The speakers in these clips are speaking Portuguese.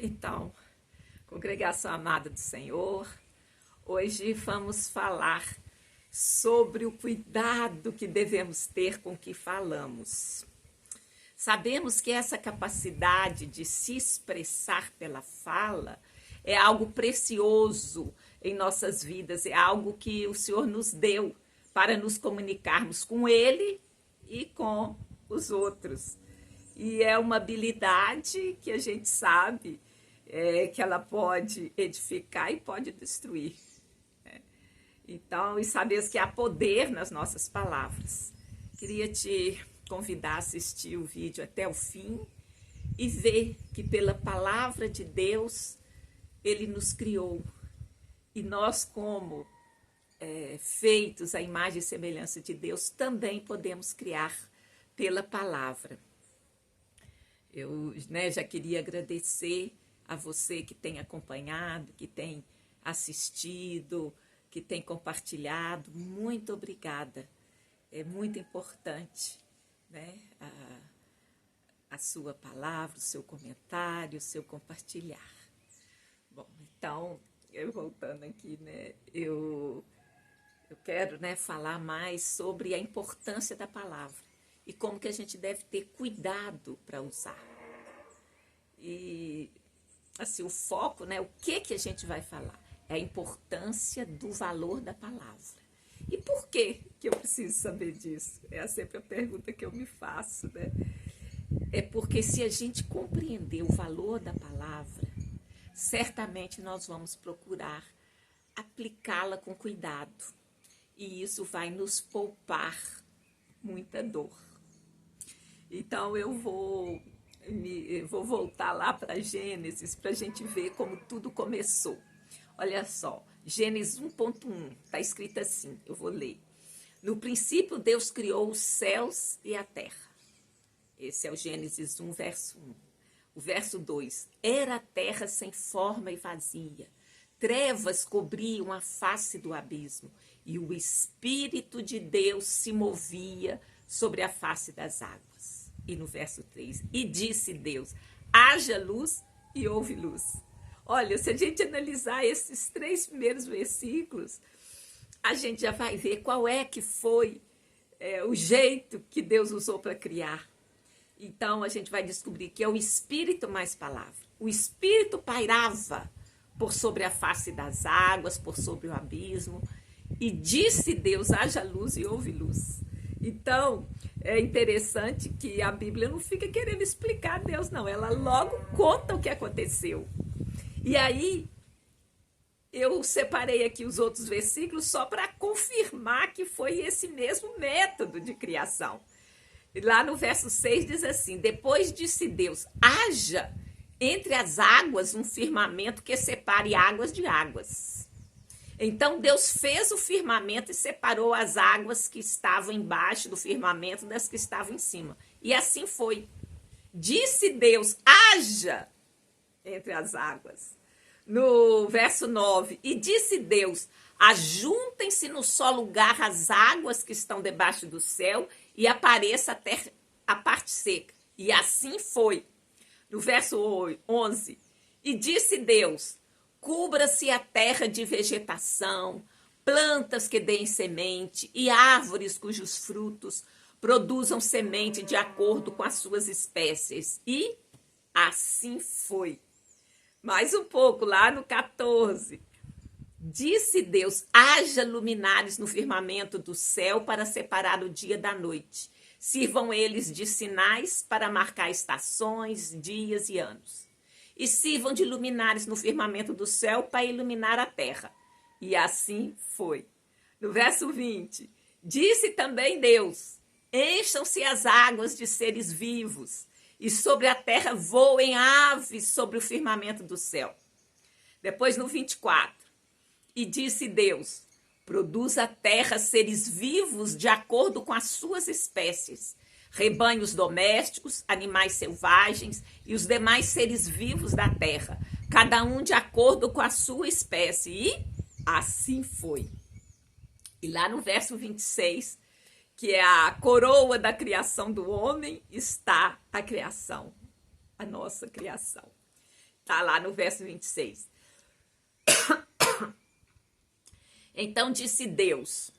Então, congregação amada do Senhor, hoje vamos falar sobre o cuidado que devemos ter com o que falamos. Sabemos que essa capacidade de se expressar pela fala é algo precioso em nossas vidas, é algo que o Senhor nos deu para nos comunicarmos com Ele e com os outros. E é uma habilidade que a gente sabe que ela pode edificar e pode destruir. Então, e sabemos que há poder nas nossas palavras. Queria te convidar a assistir o vídeo até o fim e ver que pela palavra de Deus, Ele nos criou. E nós, como feitos à imagem e semelhança de Deus, também podemos criar pela palavra. Eu já queria agradecer a você que tem acompanhado, que tem assistido, que tem compartilhado. Muito obrigada. É muito importante, a sua palavra, o seu comentário, o seu compartilhar. Bom, então, eu voltando aqui, eu quero falar mais sobre a importância da palavra e como que a gente deve ter cuidado para usar. E, assim, o foco, o que a gente vai falar? É a importância do valor da palavra. E por que eu preciso saber disso? É sempre a pergunta que eu me faço, É porque se a gente compreender o valor da palavra, certamente nós vamos procurar aplicá-la com cuidado. E isso vai nos poupar muita dor. Então eu vou voltar lá para Gênesis para a gente ver como tudo começou. Olha só, Gênesis 1.1, está escrito assim, eu vou ler. No princípio Deus criou os céus e a terra. Esse é o Gênesis 1, verso 1. O verso 2, era a terra sem forma e vazia. Trevas cobriam a face do abismo e o Espírito de Deus se movia sobre a face das águas. E no verso 3, e disse Deus, haja luz e houve luz. Olha, se a gente analisar esses 3 primeiros versículos, a gente já vai ver qual é que foi o jeito que Deus usou para criar. Então, a gente vai descobrir que é o Espírito mais palavra. O Espírito pairava por sobre a face das águas, por sobre o abismo. E disse Deus, haja luz e houve luz. Então, é interessante que a Bíblia não fica querendo explicar a Deus, não. Ela logo conta o que aconteceu. E aí, eu separei aqui os outros versículos só para confirmar que foi esse mesmo método de criação. Lá no verso 6 diz assim, depois disse Deus, haja entre as águas um firmamento que separe águas de águas. Então Deus fez o firmamento e separou as águas que estavam embaixo do firmamento das que estavam em cima. E assim foi. Disse Deus, haja entre as águas. No verso 9, e disse Deus, ajuntem-se no só lugar as águas que estão debaixo do céu e apareça até a parte seca. E assim foi. No verso 11, e disse Deus, cubra-se a terra de vegetação, plantas que deem semente e árvores cujos frutos produzam semente de acordo com as suas espécies. E assim foi. Mais um pouco, lá no 14. Disse Deus, haja luminares no firmamento do céu para separar o dia da noite. Sirvam eles de sinais para marcar estações, dias e anos. E sirvam de luminares no firmamento do céu para iluminar a terra. E assim foi. No verso 20, disse também Deus, encham-se as águas de seres vivos, e sobre a terra voem aves sobre o firmamento do céu. Depois no 24, e disse Deus, produz a terra seres vivos de acordo com as suas espécies, rebanhos domésticos, animais selvagens e os demais seres vivos da terra, cada um de acordo com a sua espécie. E assim foi. E lá no verso 26, que é a coroa da criação do homem, está a criação, a nossa criação. Está lá no verso 26. Então disse Deus: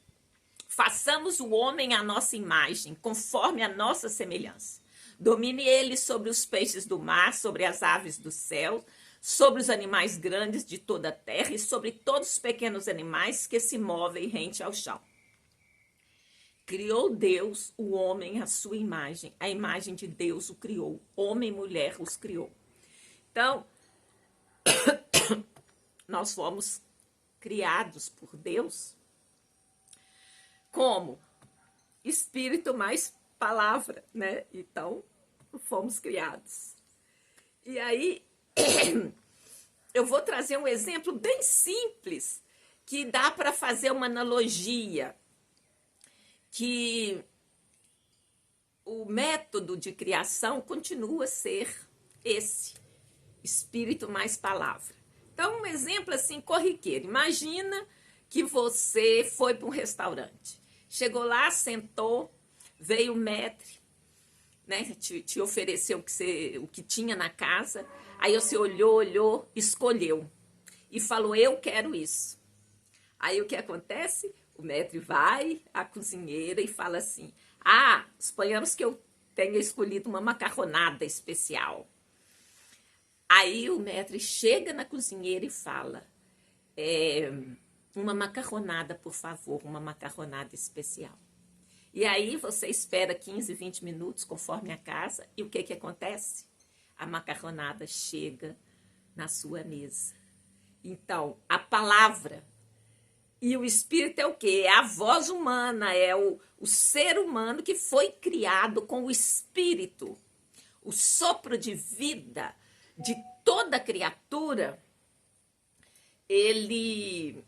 façamos o homem à nossa imagem, conforme a nossa semelhança. Domine ele sobre os peixes do mar, sobre as aves do céu, sobre os animais grandes de toda a terra e sobre todos os pequenos animais que se movem rente ao chão. Criou Deus o homem à sua imagem. A imagem de Deus o criou. Homem e mulher os criou. Então, nós fomos criados por Deus como espírito mais palavra, né? Então, fomos criados. E aí, eu vou trazer um exemplo bem simples, que dá para fazer uma analogia, que o método de criação continua a ser esse, espírito mais palavra. Então, um exemplo assim, corriqueiro. Imagina que você foi para um restaurante. Chegou lá, sentou, veio o maître, né, te ofereceu o que tinha na casa. Aí você olhou, escolheu e falou: eu quero isso. Aí o que acontece? O maître vai à cozinheira e fala assim: suponhamos que eu tenha escolhido uma macarronada especial. Aí o maître chega na cozinheira e fala: uma macarronada, por favor, uma macarronada especial. E aí você espera 15, 20 minutos, conforme a casa, e o que acontece? A macarronada chega na sua mesa. Então, a palavra e o espírito é o quê? É a voz humana, é o ser humano que foi criado com o espírito, o sopro de vida de toda criatura. Ele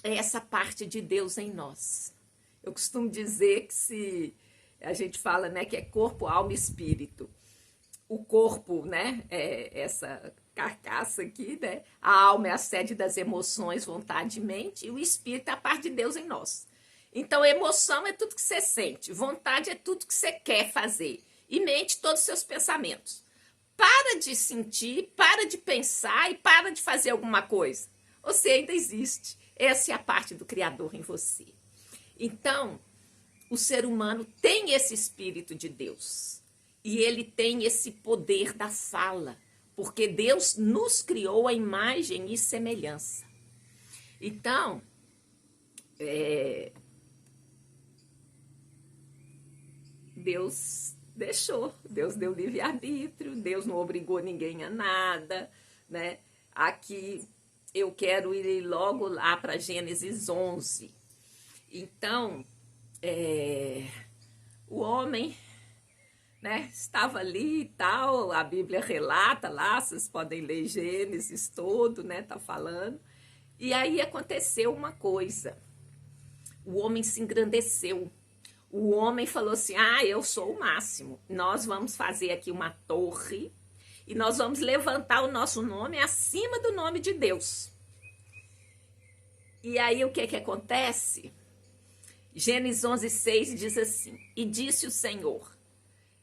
é essa parte de Deus em nós. Eu costumo dizer que se a gente fala, né, que é corpo, alma e espírito. O corpo, né, é essa carcaça aqui, né? A alma é a sede das emoções, vontade e mente, e o espírito é a parte de Deus em nós. Então, emoção é tudo que você sente, vontade é tudo que você quer fazer, e mente, todos os seus pensamentos. Para de sentir, para de pensar e para de fazer alguma coisa. Você ainda existe. Essa é a parte do Criador em você. Então, o ser humano tem esse espírito de Deus. E ele tem esse poder da fala. Porque Deus nos criou a imagem e semelhança. Então, Deus Deus deu livre-arbítrio, Deus não obrigou ninguém a nada, né? Aqui eu quero ir logo lá para Gênesis 11. Então, o homem, né, estava ali e tal, a Bíblia relata lá, vocês podem ler Gênesis todo, né, tá falando. E aí aconteceu uma coisa, o homem se engrandeceu. O homem falou assim: eu sou o máximo, nós vamos fazer aqui uma torre e nós vamos levantar o nosso nome acima do nome de Deus. E aí o que acontece? Gênesis 11:6 diz assim: e disse o Senhor: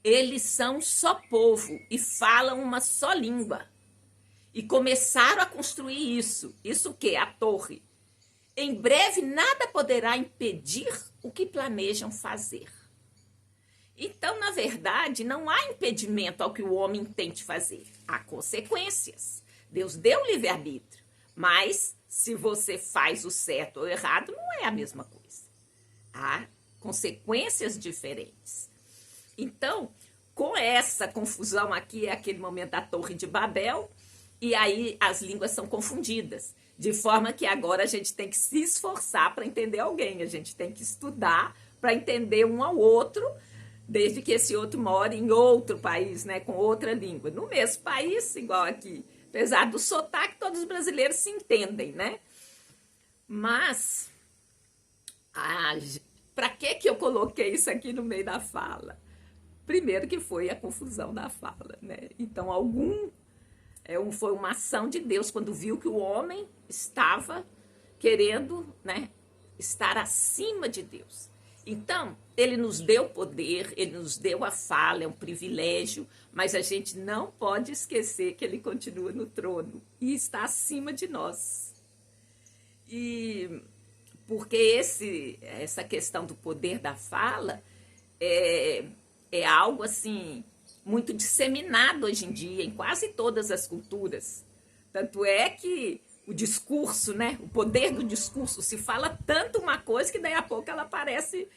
eles são só povo e falam uma só língua. E começaram a construir isso. Isso o quê? A torre. Em breve nada poderá impedir o que planejam fazer. Então, na verdade, não há impedimento ao que o homem tente fazer. Há consequências. Deus deu livre-arbítrio. Mas, se você faz o certo ou o errado, não é a mesma coisa. Há consequências diferentes. Então, com essa confusão aqui, é aquele momento da Torre de Babel, e aí as línguas são confundidas. De forma que agora a gente tem que se esforçar para entender alguém, a gente tem que estudar para entender um ao outro, desde que esse outro mora em outro país, né, com outra língua. No mesmo país, igual aqui. Apesar do sotaque, todos os brasileiros se entendem, né? Mas, para que eu coloquei isso aqui no meio da fala? Primeiro que foi a confusão da fala, né? Então, foi uma ação de Deus quando viu que o homem estava querendo, né, estar acima de Deus. Então, ele nos deu poder, ele nos deu a fala, é um privilégio, mas a gente não pode esquecer que ele continua no trono e está acima de nós. E porque essa questão do poder da fala é algo assim muito disseminado hoje em dia em quase todas as culturas. Tanto é que o discurso, né, o poder do discurso, se fala tanto uma coisa que daí a pouco ela parece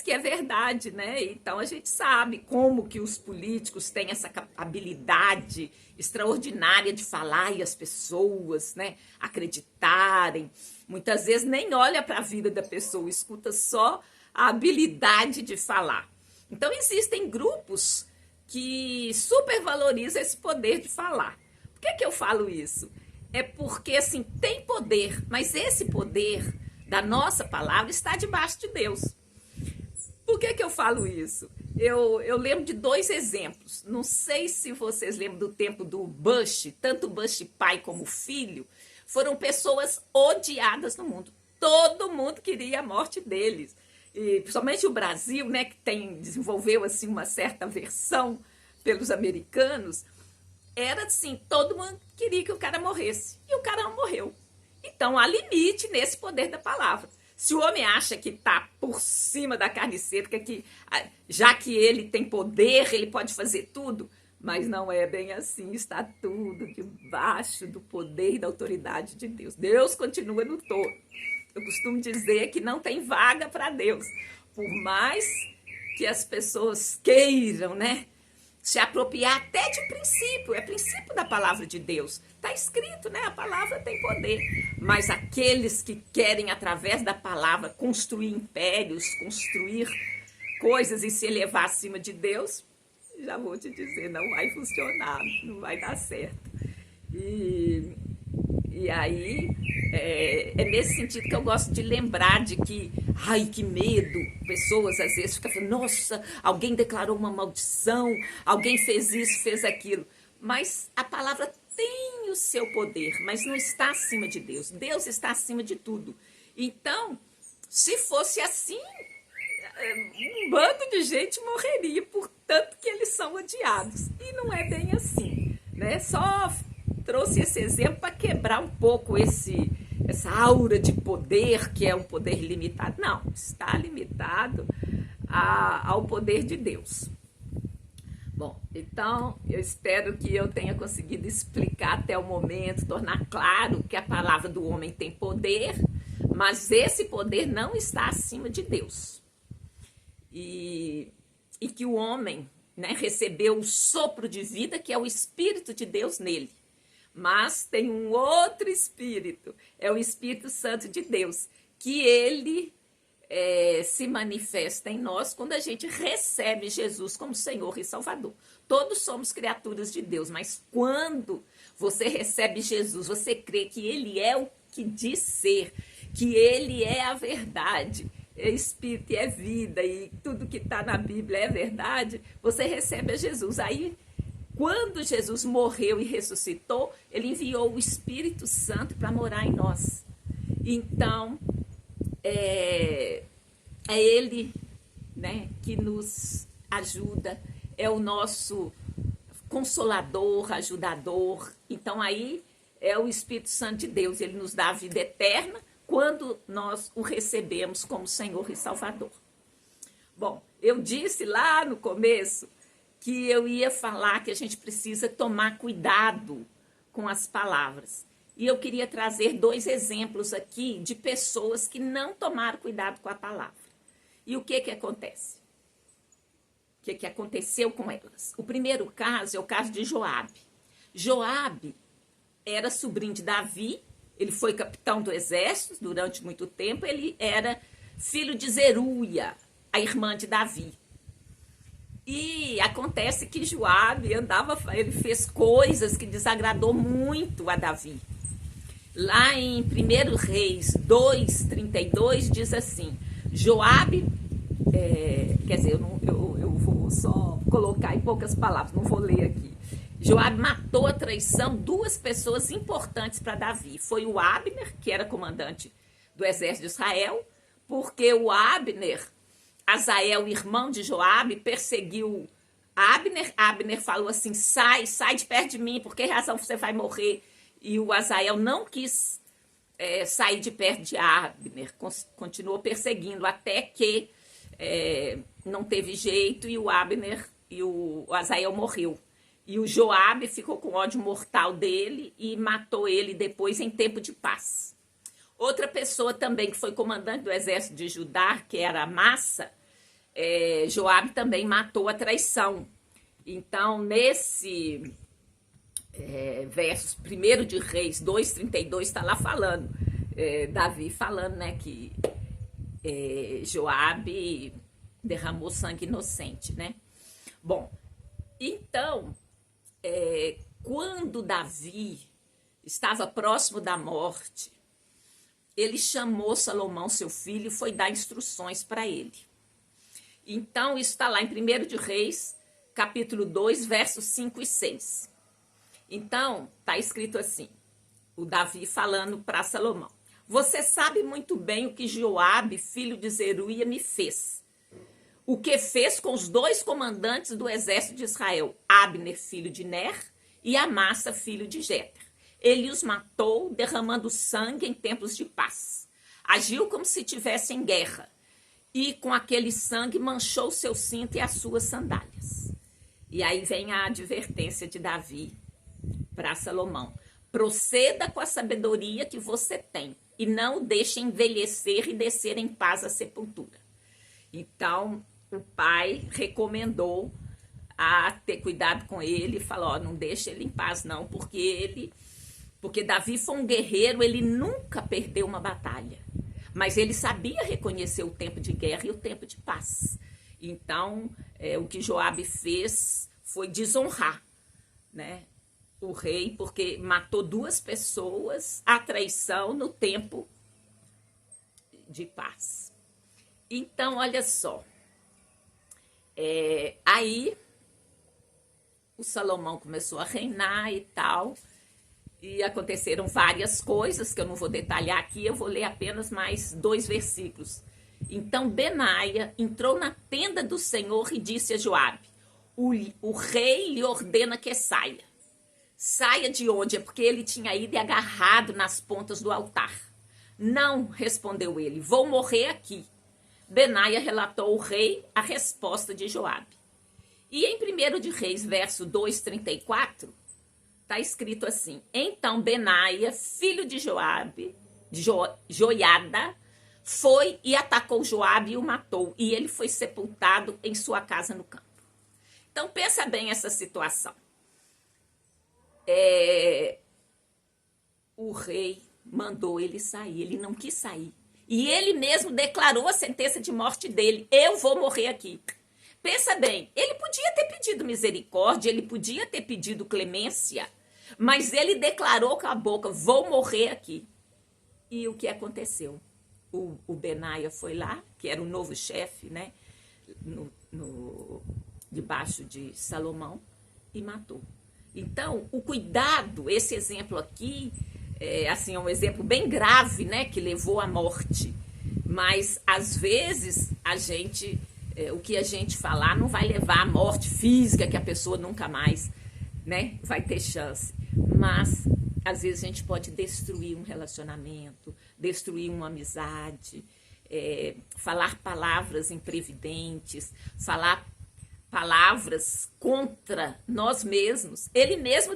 que é verdade, né? Então a gente sabe como que os políticos têm essa habilidade extraordinária de falar e as pessoas, né, acreditarem. Muitas vezes nem olha para a vida da pessoa, escuta só a habilidade de falar. Então existem grupos que supervalorizam esse poder de falar. Por que eu falo isso? É porque assim tem poder, mas esse poder da nossa palavra está debaixo de Deus. Por que eu falo isso? Eu lembro de 2 exemplos. Não sei se vocês lembram do tempo do Bush, tanto Bush pai como filho, foram pessoas odiadas no mundo. Todo mundo queria a morte deles. E principalmente o Brasil, né, que desenvolveu assim uma certa aversão pelos americanos, era assim, todo mundo queria que o cara morresse. E o cara não morreu. Então, há limite nesse poder da palavra. Se o homem acha que está por cima da carne seca, que já que ele tem poder, ele pode fazer tudo, mas não é bem assim, está tudo debaixo do poder e da autoridade de Deus. Deus continua no topo. Eu costumo dizer que não tem vaga para Deus, por mais que as pessoas queiram, né, se apropriar até de princípio, é princípio da palavra de Deus. Está escrito, né? A palavra tem poder. Mas aqueles que querem, através da palavra, construir impérios, construir coisas e se elevar acima de Deus, já vou te dizer, não vai funcionar, não vai dar certo. E aí, é nesse sentido que eu gosto de lembrar de que, ai, que medo, pessoas às vezes ficam falando, nossa, alguém declarou uma maldição, alguém fez isso, fez aquilo. Mas a palavra tem o seu poder, mas não está acima de Deus. Deus está acima de tudo. Então, se fosse assim, um bando de gente morreria por tanto que eles são odiados. E não é bem assim, né? Só trouxe esse exemplo para quebrar um pouco essa aura de poder, que é um poder limitado. Não, está limitado ao poder de Deus. Bom, então eu espero que eu tenha conseguido explicar até o momento, tornar claro que a palavra do homem tem poder, mas esse poder não está acima de Deus. E que o homem, né, recebeu o sopro de vida, que é o Espírito de Deus nele. Mas tem um outro Espírito, é o Espírito Santo de Deus, que ele se manifesta em nós quando a gente recebe Jesus como Senhor e Salvador. Todos somos criaturas de Deus, mas quando você recebe Jesus, você crê que ele é o que diz ser, que ele é a verdade, é Espírito e é vida, e tudo que está na Bíblia é verdade, você recebe a Jesus. Aí, quando Jesus morreu e ressuscitou, ele enviou o Espírito Santo para morar em nós. Então, é ele, né, que nos ajuda, é o nosso consolador, ajudador. Então aí é o Espírito Santo de Deus, ele nos dá a vida eterna quando nós o recebemos como Senhor e Salvador. Bom, eu disse lá no começo que eu ia falar que a gente precisa tomar cuidado com as palavras. E eu queria trazer 2 exemplos aqui de pessoas que não tomaram cuidado com a palavra. E o que acontece? O que aconteceu com elas? O primeiro caso é o caso de Joabe. Joabe era sobrinho de Davi, ele foi capitão do exército durante muito tempo, ele era filho de Zeruia, a irmã de Davi. E acontece que Joabe ele fez coisas que desagradou muito a Davi. Lá em 1 Reis 2:32 diz assim, Joabe, quer dizer, eu vou só colocar em poucas palavras, não vou ler aqui. Joabe matou a traição 2 pessoas importantes para Davi. Foi o Abner, que era comandante do exército de Israel, porque o Abner, Asael, irmão de Joabe, perseguiu Abner. Abner falou assim, sai de perto de mim, por que razão você vai morrer? E o Asael não quis sair de perto de Abner, continuou perseguindo até que não teve jeito e o Abner e o Asael morreu. E o Joabe ficou com ódio mortal dele e matou ele depois em tempo de paz. Outra pessoa também que foi comandante do exército de Judá, que era Amassa, Joabe também matou a traição. Então, nesse versos 1 de Reis 2:32, está lá falando, Davi falando, né, que Joabe derramou sangue inocente, né? Bom, então, quando Davi estava próximo da morte, ele chamou Salomão, seu filho, e foi dar instruções para ele. Então, isso está lá em 1 de Reis, capítulo 2, versos 5 e 6. Então, está escrito assim, o Davi falando para Salomão. Você sabe muito bem o que Joabe, filho de Zeruia, me fez. O que fez com os 2 comandantes do exército de Israel, Abner, filho de Ner, e Amassa, filho de Jeter. Ele os matou, derramando sangue em tempos de paz. Agiu como se estivesse em guerra. E com aquele sangue manchou seu cinto e as suas sandálias. E aí vem a advertência de Davi para Salomão. Proceda com a sabedoria que você tem e não o deixe envelhecer e descer em paz à sepultura. Então, o pai recomendou a ter cuidado com ele e falou, não deixe ele em paz não, porque Davi foi um guerreiro, ele nunca perdeu uma batalha. Mas ele sabia reconhecer o tempo de guerra e o tempo de paz. Então, o que Joabe fez foi desonrar, né, o rei, porque matou 2 pessoas, a traição no tempo de paz. Então, olha só. Aí, o Salomão começou a reinar e tal, e aconteceram várias coisas que eu não vou detalhar aqui, eu vou ler apenas mais 2 versículos. Então Benaia entrou na tenda do Senhor e disse a Joabe, o rei lhe ordena que saia. Saia de onde? É porque ele tinha ido e agarrado nas pontas do altar. Não, respondeu ele, vou morrer aqui. Benaia relatou ao rei a resposta de Joabe. E em 1 de Reis, verso 2:34, está escrito assim, então Benaia, filho de Joabe, Joiada, foi e atacou Joabe e o matou, e ele foi sepultado em sua casa no campo. Então pensa bem essa situação. O rei mandou ele sair, ele não quis sair. E ele mesmo declarou a sentença de morte dele, eu vou morrer aqui. Pensa bem, ele podia ter pedido misericórdia, ele podia ter pedido clemência, mas ele declarou com a boca, vou morrer aqui. E o que aconteceu? O Benaia foi lá, que era o novo chefe, né, debaixo de Salomão, e matou. Então, o cuidado, esse exemplo aqui, é um exemplo bem grave, né, que levou à morte. Mas, às vezes, o que a gente falar não vai levar à morte física, que a pessoa nunca mais, né, vai ter chance. Mas, às vezes, a gente pode destruir um relacionamento, destruir uma amizade, falar palavras imprevidentes, falar palavras contra nós mesmos. Ele mesmo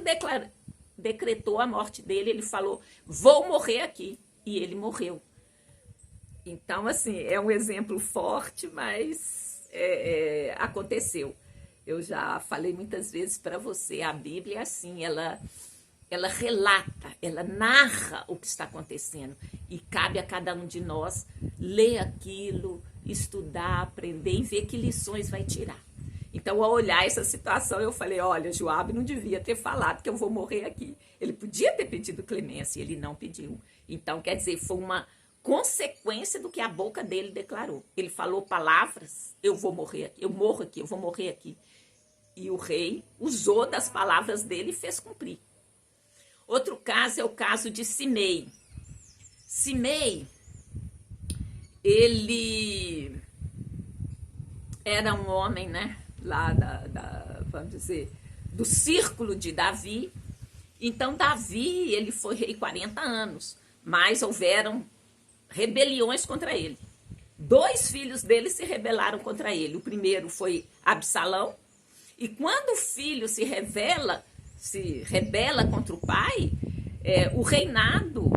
decretou a morte dele, ele falou, vou morrer aqui, e ele morreu. Então, assim, é um exemplo forte, mas aconteceu. Eu já falei muitas vezes para você, a Bíblia é assim, ela relata, ela narra o que está acontecendo, e cabe a cada um de nós ler aquilo, estudar, aprender e ver que lições vai tirar. Então, ao olhar essa situação, eu falei, olha, Joabe não devia ter falado que eu vou morrer aqui. Ele podia ter pedido clemência, ele não pediu. Então, quer dizer, foi uma consequência do que a boca dele declarou. Ele falou palavras, eu vou morrer aqui, eu morro aqui, eu vou morrer aqui. E o rei usou das palavras dele e fez cumprir. Outro caso é o caso de Simei. Simei, ele era um homem, né, lá vamos dizer, do círculo de Davi. Então Davi, ele foi rei 40 anos, mas houveram rebeliões contra ele. 2 filhos dele se rebelaram contra ele. O primeiro foi Absalão, e quando o filho se rebela contra o pai, o reinado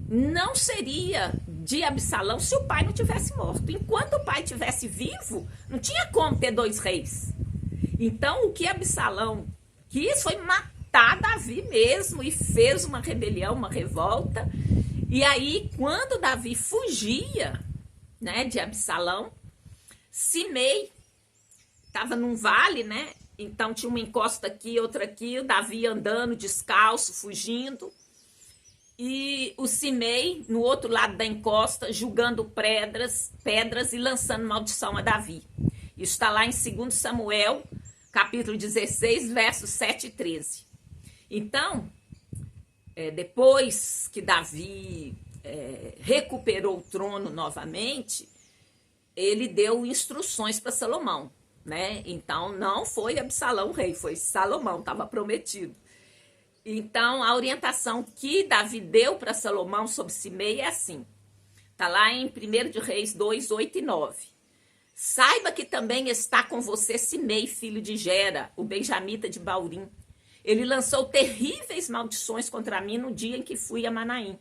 não seria de Absalão se o pai não tivesse morto. Enquanto o pai estivesse vivo, não tinha como ter 2 reis. Então, o que Absalão quis foi matar Davi mesmo, e fez uma rebelião, uma revolta. E aí, quando Davi fugia, né, de Absalão, Simei estava num vale, né? Então tinha uma encosta aqui, outra aqui, o Davi andando descalço, fugindo. E o Simei, no outro lado da encosta, julgando pedras e lançando maldição a Davi. Isso está lá em 2 Samuel, capítulo 16, versos 7 e 13. Então, depois que Davi recuperou o trono novamente, ele deu instruções para Salomão, né? Então, não foi Absalão o rei, foi Salomão, estava prometido. Então, a orientação que Davi deu para Salomão sobre Simei é assim. Está lá em 1 de Reis 2, 8 e 9. Saiba que também está com você Simei, filho de Gera, o benjamita de Baurim. Ele lançou terríveis maldições contra mim no dia em que fui a Manaim.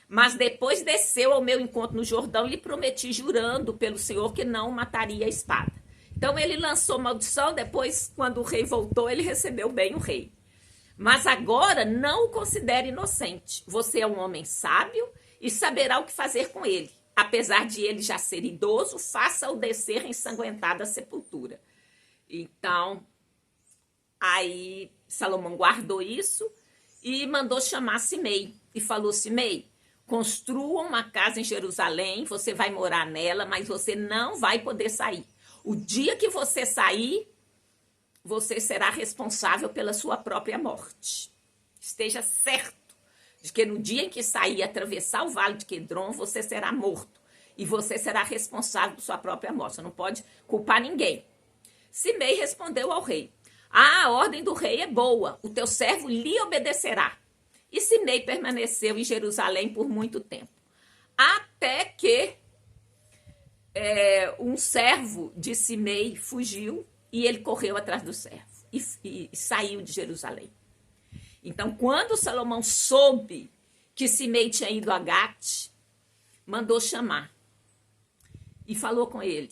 Mas depois desceu ao meu encontro no Jordão e lhe prometi, jurando pelo Senhor, que não mataria a espada. Então ele lançou maldição, depois, quando o rei voltou, ele recebeu bem o rei. Mas agora não o considere inocente. Você é um homem sábio e saberá o que fazer com ele. Apesar de ele já ser idoso, faça-o descer ensanguentada à sepultura. Então, aí Salomão guardou isso e mandou chamar Simei. E falou: Simei, construa uma casa em Jerusalém, você vai morar nela, mas você não vai poder sair. O dia que você sair, você será responsável pela sua própria morte. Esteja certo de que no dia em que sair e atravessar o vale de Quedron, você será morto. E você será responsável por sua própria morte. Você não pode culpar ninguém. Simei respondeu ao rei: a ordem do rei é boa, o teu servo lhe obedecerá. E Simei permaneceu em Jerusalém por muito tempo. Até que um servo de Simei fugiu e ele correu atrás do servo e saiu de Jerusalém. Então, quando Salomão soube que Simei tinha ido a Gate, mandou chamar e falou com ele: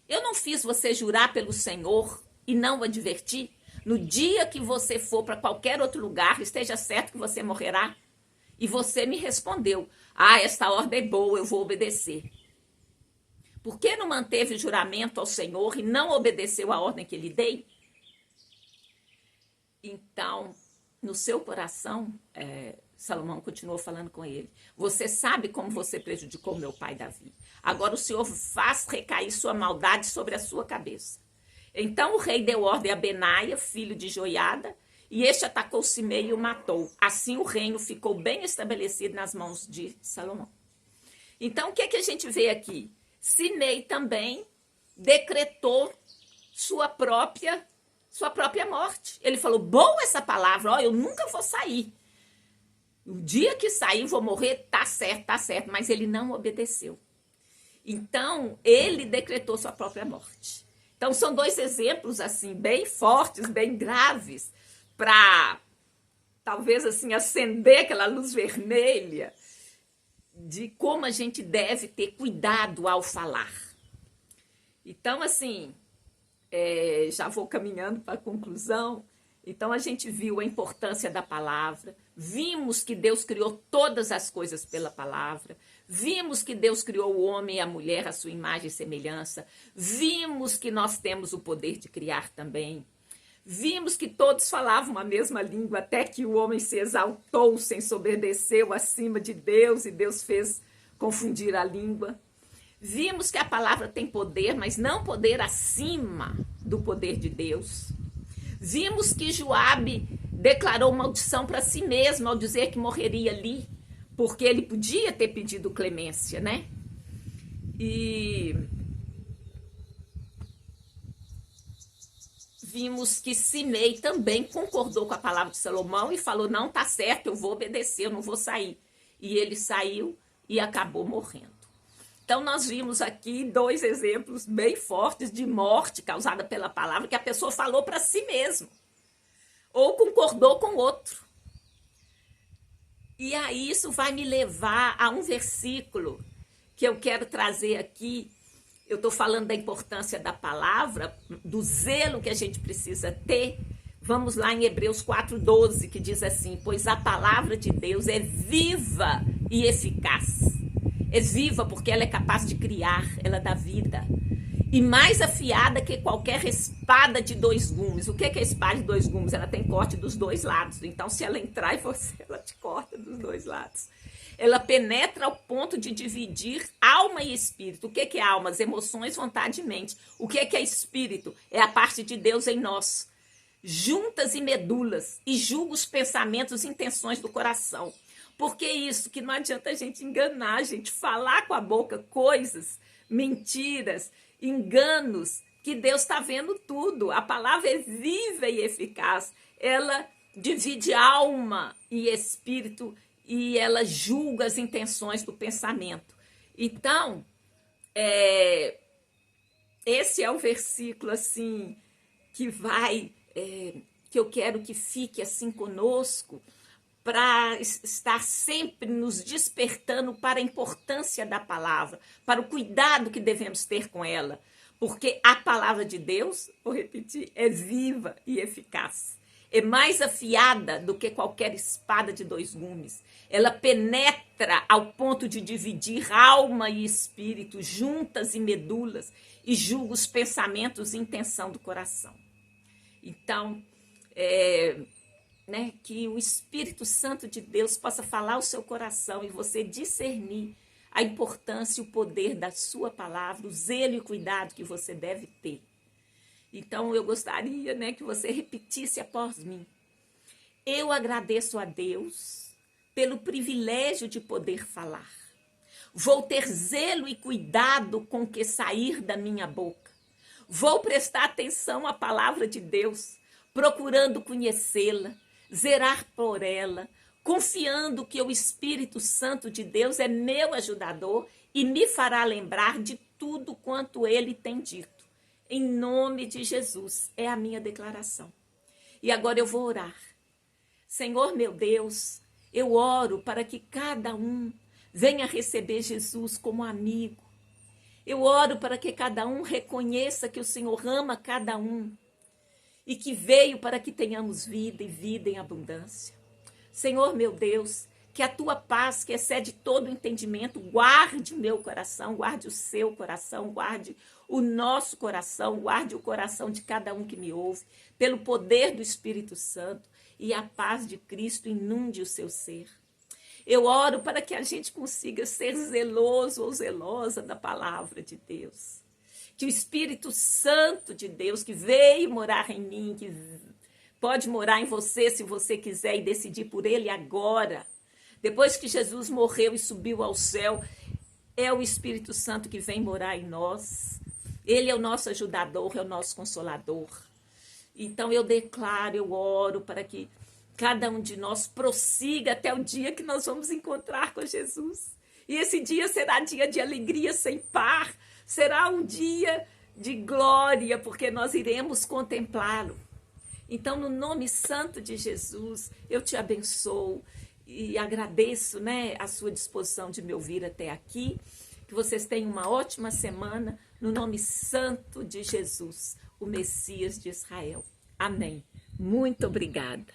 eu não fiz você jurar pelo Senhor e não o adverti? No dia que você for para qualquer outro lugar, esteja certo que você morrerá. E você me respondeu: esta ordem é boa, eu vou obedecer. Por que não manteve o juramento ao Senhor e não obedeceu a ordem que lhe dei? Então, no seu coração, Salomão continuou falando com ele: você sabe como você prejudicou meu pai Davi. Agora o Senhor faz recair sua maldade sobre a sua cabeça. Então o rei deu ordem a Benaia, filho de Joiada, e este atacou Simei e o matou. Assim o reino ficou bem estabelecido nas mãos de Salomão. Então o que a gente vê aqui? Simei também decretou sua própria morte. Ele falou: boa essa palavra, eu nunca vou sair. O dia que sair vou morrer, tá certo, mas ele não obedeceu. Então ele decretou sua própria morte. Então, são 2 exemplos, assim, bem fortes, bem graves, para, talvez, assim, acender aquela luz vermelha de como a gente deve ter cuidado ao falar. Então, assim, já vou caminhando para a conclusão. Então, a gente viu a importância da palavra, vimos que Deus criou todas as coisas pela palavra, vimos que Deus criou o homem e a mulher à sua imagem e semelhança, vimos que nós temos o poder de criar também, vimos que todos falavam a mesma língua, até que o homem se exaltou, se ensoberbeceu acima de Deus, e Deus fez confundir a língua. Vimos que a palavra tem poder, mas não poder acima do poder de Deus. Vimos que Joabe declarou maldição para si mesmo ao dizer que morreria ali, porque ele podia ter pedido clemência, né? E vimos que Simei também concordou com a palavra de Salomão e falou, não, tá certo, eu vou obedecer, eu não vou sair. E ele saiu e acabou morrendo. Então, nós vimos aqui 2 exemplos bem fortes de morte causada pela palavra que a pessoa falou para si mesmo, ou concordou com outro. E aí isso vai me levar a um versículo que eu quero trazer aqui. Eu estou falando da importância da palavra, do zelo que a gente precisa ter. Vamos lá em Hebreus 4:12, que diz assim, pois a palavra de Deus é viva e eficaz. É viva porque ela é capaz de criar, ela dá vida. E mais afiada que qualquer espada de 2 gumes. O que é espada de 2 gumes? Ela tem corte dos 2 lados. Então, se ela entrar em você, ela te corta dos 2 lados. Ela penetra ao ponto de dividir alma e espírito. O que é alma? As emoções, vontade e mente. O que é espírito? É a parte de Deus em nós. Juntas e medulas. E julga os pensamentos e intenções do coração. Porque isso, que não adianta a gente enganar, a gente falar com a boca coisas, mentiras, enganos, que Deus está vendo tudo. A palavra é viva e eficaz. Ela divide alma e espírito e ela julga as intenções do pensamento. Então, esse é o versículo assim que que eu quero que fique assim conosco, para estar sempre nos despertando para a importância da palavra, para o cuidado que devemos ter com ela, porque a palavra de Deus, vou repetir, é viva e eficaz. É mais afiada do que qualquer espada de 2 gumes. Ela penetra ao ponto de dividir alma e espírito, juntas e medulas, e julga os pensamentos e intenção do coração. Então, que o Espírito Santo de Deus possa falar ao seu coração e você discernir a importância e o poder da sua palavra, o zelo e o cuidado que você deve ter. Então, eu gostaria que você repetisse após mim. Eu agradeço a Deus pelo privilégio de poder falar. Vou ter zelo e cuidado com o que sair da minha boca. Vou prestar atenção à palavra de Deus, procurando conhecê-la, zerar por ela, confiando que o Espírito Santo de Deus é meu ajudador e me fará lembrar de tudo quanto ele tem dito. Em nome de Jesus, é a minha declaração. E agora eu vou orar. Senhor meu Deus, eu oro para que cada um venha receber Jesus como amigo. Eu oro para que cada um reconheça que o Senhor ama cada um e que veio para que tenhamos vida e vida em abundância. Senhor meu Deus, que a tua paz, que excede todo o entendimento, guarde o meu coração, guarde o seu coração, guarde o nosso coração, guarde o coração de cada um que me ouve, pelo poder do Espírito Santo, e a paz de Cristo inunde o seu ser. Eu oro para que a gente consiga ser zeloso ou zelosa da palavra de Deus. Que o Espírito Santo de Deus, que veio morar em mim, que pode morar em você se você quiser e decidir por ele agora. Depois que Jesus morreu e subiu ao céu, é o Espírito Santo que vem morar em nós. Ele é o nosso ajudador, é o nosso consolador. Então eu declaro, eu oro para que cada um de nós prossiga até o dia que nós vamos encontrar com Jesus. E esse dia será dia de alegria sem par, será um dia de glória, porque nós iremos contemplá-lo. Então, no nome santo de Jesus, eu te abençoo e agradeço a sua disposição de me ouvir até aqui. Que vocês tenham uma ótima semana, no nome santo de Jesus, o Messias de Israel. Amém. Muito obrigada.